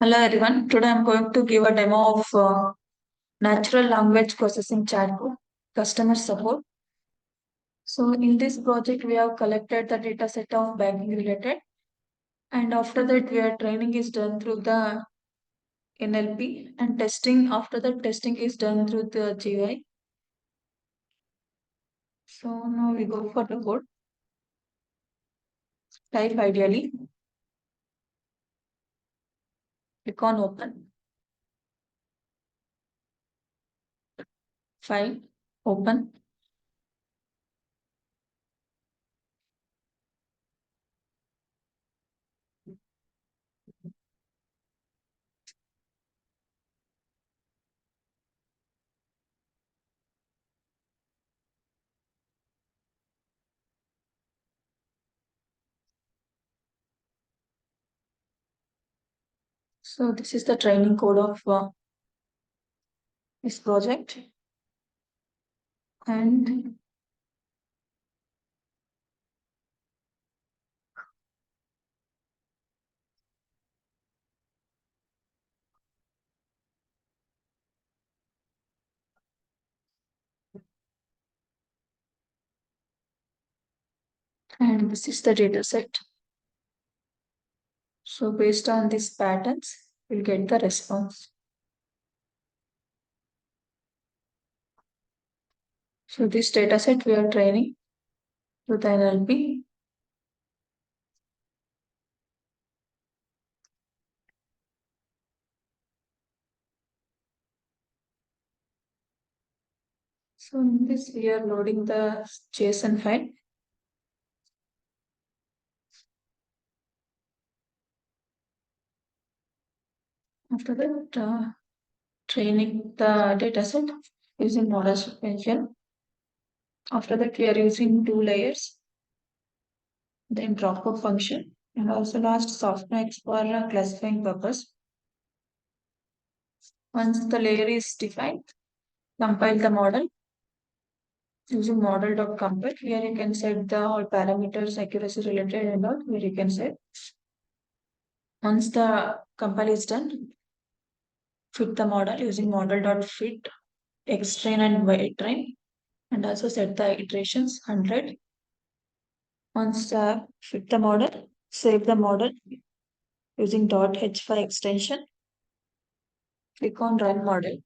Hello everyone. Today I'm going to give a demo of natural language processing chatbot customer support. So in this project we have collected the data set of banking related, and after that we training is done through the NLP, and testing after that testing is done through the GI. So now we go for the code. Type ideally. Click on open. File. Open. So this is the training code of this project, and this is the data set. So based on these patterns, we'll get the response. So this data set we are training with NLP. So in this we are loading the JSON file. After that, training the data set using model sequential. After that, we are using two layers, then dropper function, and also last softmax for classifying purpose. Once the layer is defined, compile the model using model.compile. Here you can set the all parameters, accuracy related and all. Here you can set. Once the compile is done, fit the model using model.fit, xtrain and ytrain, and also set the iterations 100. Once fit the model, save the model using .h5 extension. Click on run model.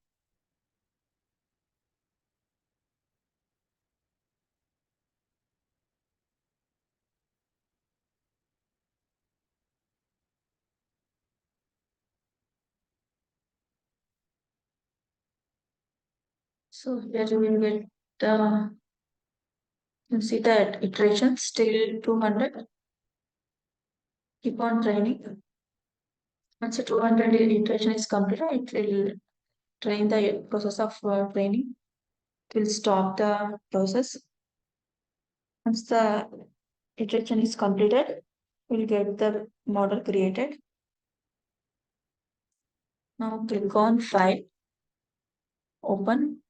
So here you will get the, you see that iteration still 200. Keep on training. Once the 200 iteration is completed, it will train the process of training. It will stop the process. Once the iteration is completed, we'll get the model created. Now click on File, Open.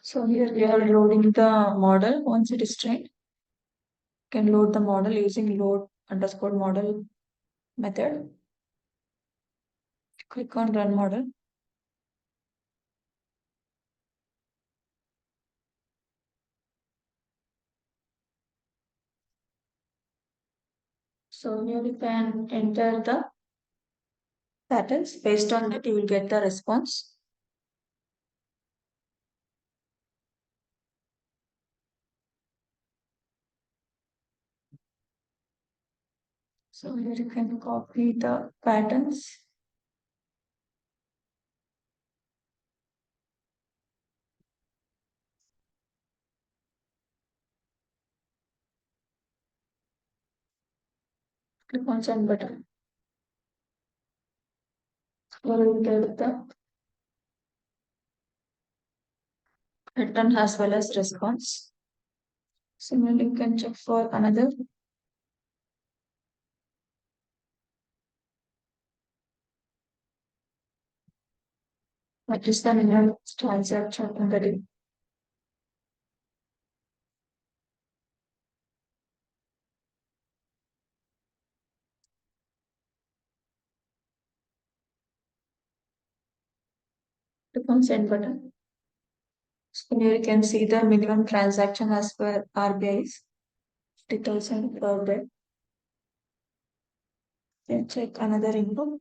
So here we are loading the model. Once it is trained, can load the model using load underscore model method. Click on run model. So here you can enter the patterns. Based on that, you will get the response. So here you can copy the patterns. Click on send button. Here you will get the return as well as response. Similarly, you can check for another. What is the minimum transaction in the day? Click on send button. So here you can see the minimum transaction as per RBI's 50,000 per day. Then check another info.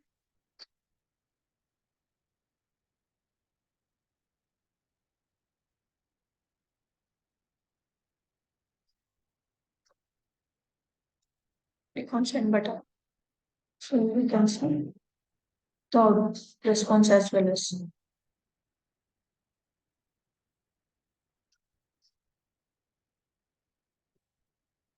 Click on send button. So we can see the response as well as.